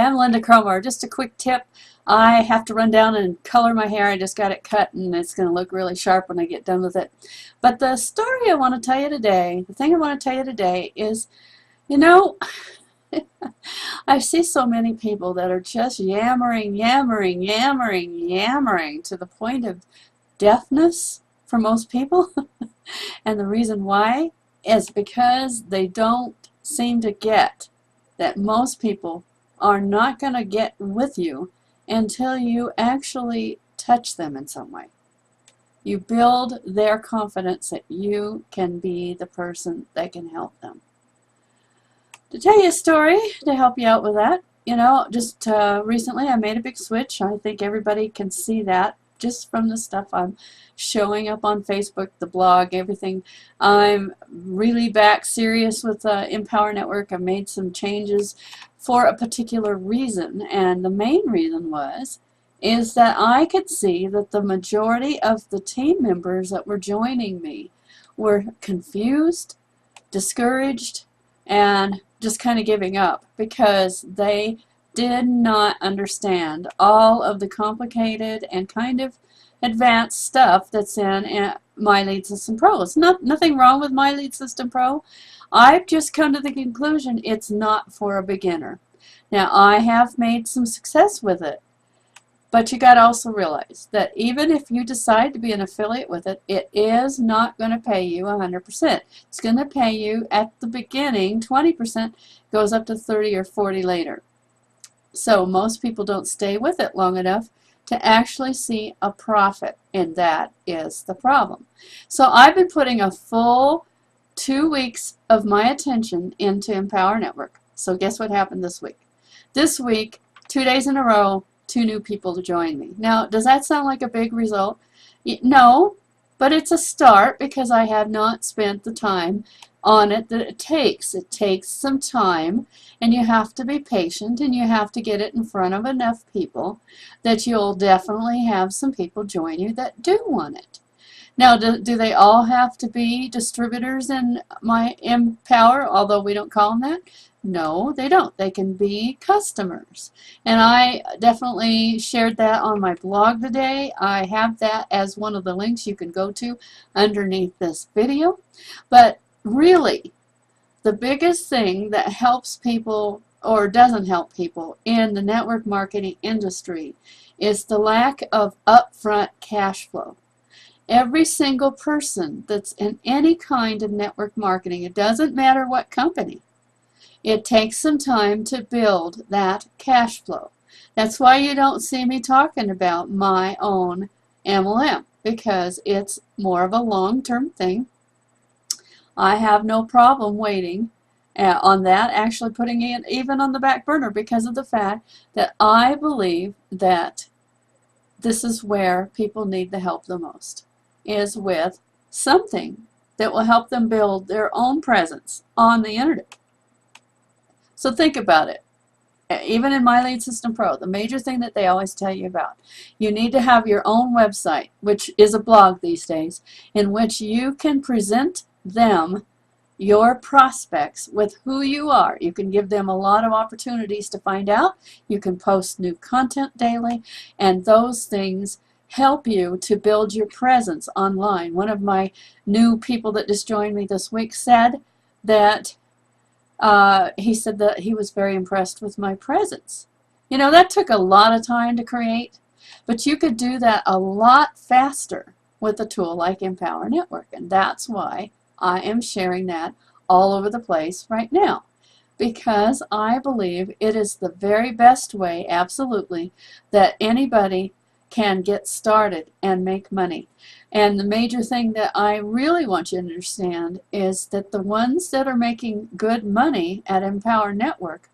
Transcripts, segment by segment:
I'm Lynda Cromar. Just a quick tip. I have to run down and color my hair. I just got it cut and it's going to look really sharp when I get done with it. But the story I want to tell you today, the thing I want to tell you today is, you know, I see so many people that are just yammering to the point of deafness for most people. And the reason why is because they don't seem to get that most people are not going to get with you until you actually touch them in some way. You build their confidence that you can be the person that can help them. To tell you a story to help you out with that, you know, just recently I made a big switch. I think everybody can see that just from the stuff I'm showing up on Facebook, the blog, everything. I'm really back serious with Empower Network. I made some changes for a particular reason, and the main reason is that I could see that the majority of the team members that were joining me were confused, discouraged, and just kind of giving up because they did not understand all of the complicated and kind of advanced stuff that's in My Lead System Pro. It's nothing wrong with My Lead System Pro. I've just come to the conclusion it's not for a beginner. Now, I have made some success with it, but you got to also realize that even if you decide to be an affiliate with it, it is not going to pay you 100%. It's going to pay you at the beginning 20%, goes up to 30 or 40 later. So most people don't stay with it long enough to actually see a profit, and that is the problem. So I've been putting a full 2 weeks of my attention into Empower Network. So guess what happened this week? This week, 2 days in a row, 2 new people to join me. Now, does that sound like a big result? No, but it's a start because I have not spent the time on it that it takes. It takes some time, and you have to be patient, and you have to get it in front of enough people that you'll definitely have some people join you that do want it. Now, do they all have to be distributors in my Empower, although we don't call them that? No, they don't. They can be customers. And I definitely shared that on my blog today. I have that as one of the links you can go to underneath this video. But really, the biggest thing that helps people or doesn't help people in the network marketing industry is the lack of upfront cash flow. Every single person that's in any kind of network marketing, it doesn't matter what company, it takes some time to build that cash flow. That's why you don't see me talking about my own MLM, because it's more of a long-term thing. I have no problem waiting on that, actually putting it even on the back burner, because of the fact that I believe that this is where people need the help the most, is with something that will help them build their own presence on the internet. So think about it. Even in My Lead System Pro, the major thing that they always tell you about, you need to have your own website, which is a blog these days, in which you can present them, your prospects, with who you are. You can give them a lot of opportunities to find out. You can post new content daily, and those things help you to build your presence online. One of my new people that just joined me this week said that he said that he was very impressed with my presence. You know, that took a lot of time to create, but you could do that a lot faster with a tool like Empower Network, and that's why I am sharing that all over the place right now, because I believe it is the very best way, absolutely, that anybody can get started and make money. And the major thing that I really want you to understand is that the ones that are making good money at Empower Network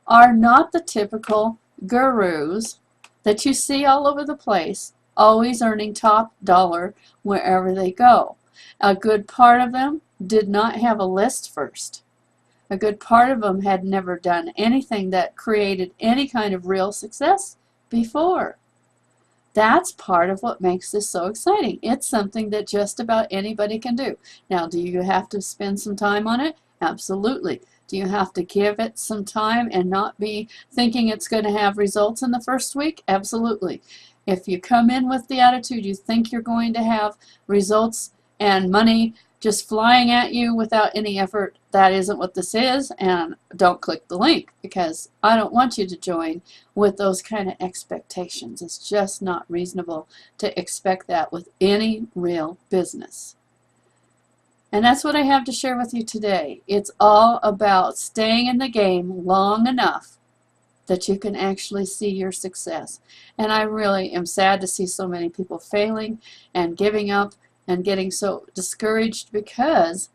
are not the typical gurus that you see all over the place, always earning top dollar wherever they go. A good part of them did not have a list first. A good part of them had never done anything that created any kind of real success before. That's part of what makes this so exciting. It's something that just about anybody can do. Now, do you have to spend some time on it? Absolutely. Do you have to give it some time and not be thinking it's going to have results in the first week? Absolutely. If you come in with the attitude you think you're going to have results and money just flying at you without any effort, that isn't what this is, and don't click the link, because I don't want you to join with those kind of expectations. It's just not reasonable to expect that with any real business. And that's what I have to share with you today. It's all about staying in the game long enough that you can actually see your success. And I really am sad to see so many people failing and giving up and getting so discouraged because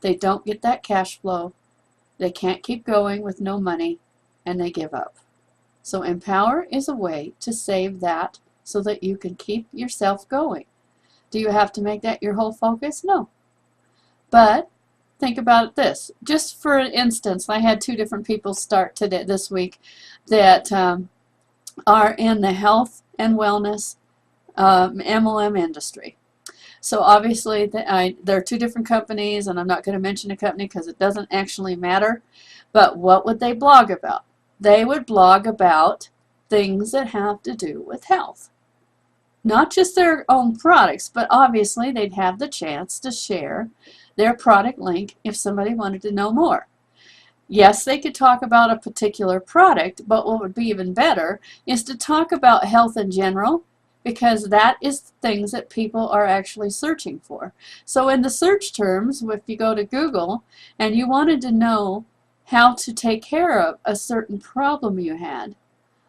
they don't get that cash flow, they can't keep going with no money, and they give up. So Empower is a way to save that so that you can keep yourself going. Do you have to make that your whole focus? No. But think about this. Just for instance, I had 2 different people start this week that are in the health and wellness MLM industry. So obviously there are 2 different companies, and I'm not going to mention a company because it doesn't actually matter. But what would they blog about? They would blog about things that have to do with health. Not just their own products, but obviously they'd have the chance to share their product link if somebody wanted to know more. Yes, they could talk about a particular product, but what would be even better is to talk about health in general, because that is things that people are actually searching for. So in the search terms, if you go to Google and you wanted to know how to take care of a certain problem you had,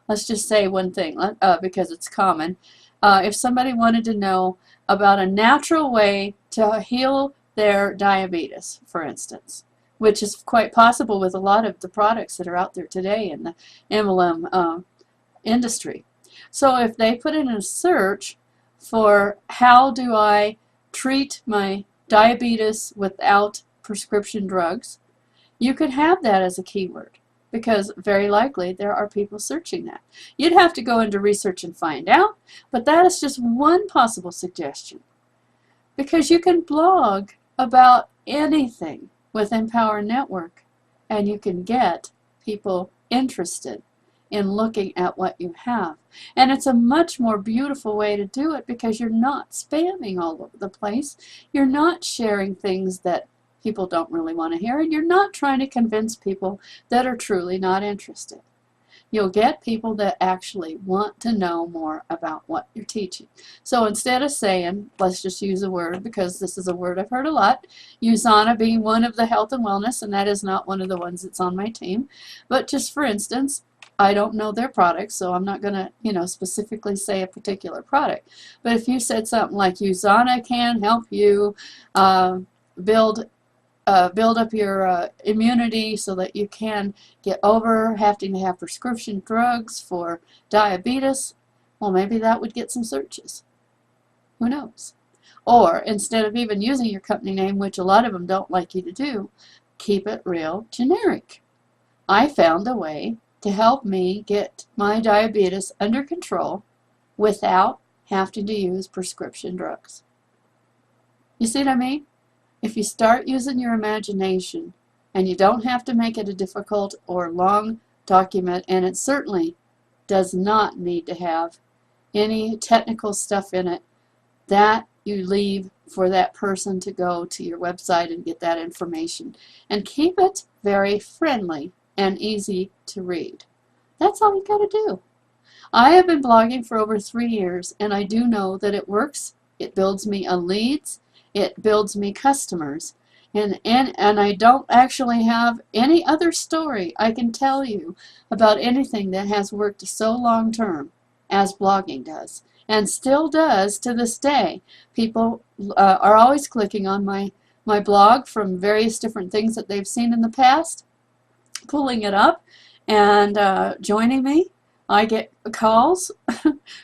let's just say one thing, because it's common. If somebody wanted to know about a natural way to heal their diabetes, for instance, which is quite possible with a lot of the products that are out there today in the MLM industry. So if they put in a search for how do I treat my diabetes without prescription drugs, you could have that as a keyword, because very likely there are people searching that. You'd have to go into research and find out, but that is just one possible suggestion. Because you can blog about anything with Empower Network, and you can get people interested in looking at what you have. And it's a much more beautiful way to do it, because you're not spamming all over the place. You're not sharing things that people don't really want to hear, and you're not trying to convince people that are truly not interested. You'll get people that actually want to know more about what you're teaching. So instead of saying, let's just use a word, because this is a word I've heard a lot, USANA being one of the health and wellness, and that is not one of the ones that's on my team. But just for instance, I don't know their products, so I'm not going to, specifically say a particular product. But if you said something like USANA can help you build up your immunity so that you can get over having to have prescription drugs for diabetes, well, maybe that would get some searches. Who knows? Or instead of even using your company name, which a lot of them don't like you to do, keep it real generic. I found a way to help me get my diabetes under control without having to use prescription drugs. You see what I mean? If you start using your imagination, and you don't have to make it a difficult or long document, and it certainly does not need to have any technical stuff in it, that you leave for that person to go to your website and get that information. And keep it very friendly and easy to read. That's all you got to do. I have been blogging for over 3 years, and I do know that it works. It builds me leads. It builds me customers. And I don't actually have any other story I can tell you about anything that has worked so long term as blogging does, and still does to this day. People are always clicking on my blog from various different things that they've seen in the past, pulling it up and joining me. I get calls.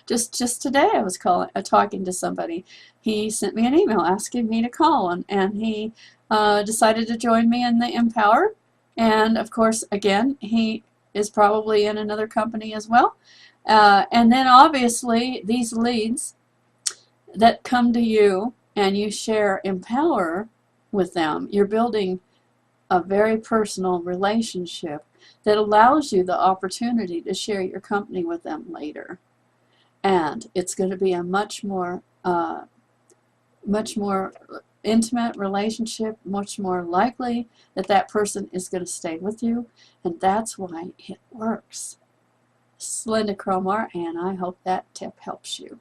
just today I was talking to somebody. He sent me an email asking me to call, and he decided to join me in the Empower. And of course, again, he is probably in another company as well. And then obviously these leads that come to you and you share Empower with them, you're building a very personal relationship that allows you the opportunity to share your company with them later. And it's going to be a much more intimate relationship, much more likely that that person is going to stay with you, and that's why it works. This is Lynda Cromar, and I hope that tip helps you.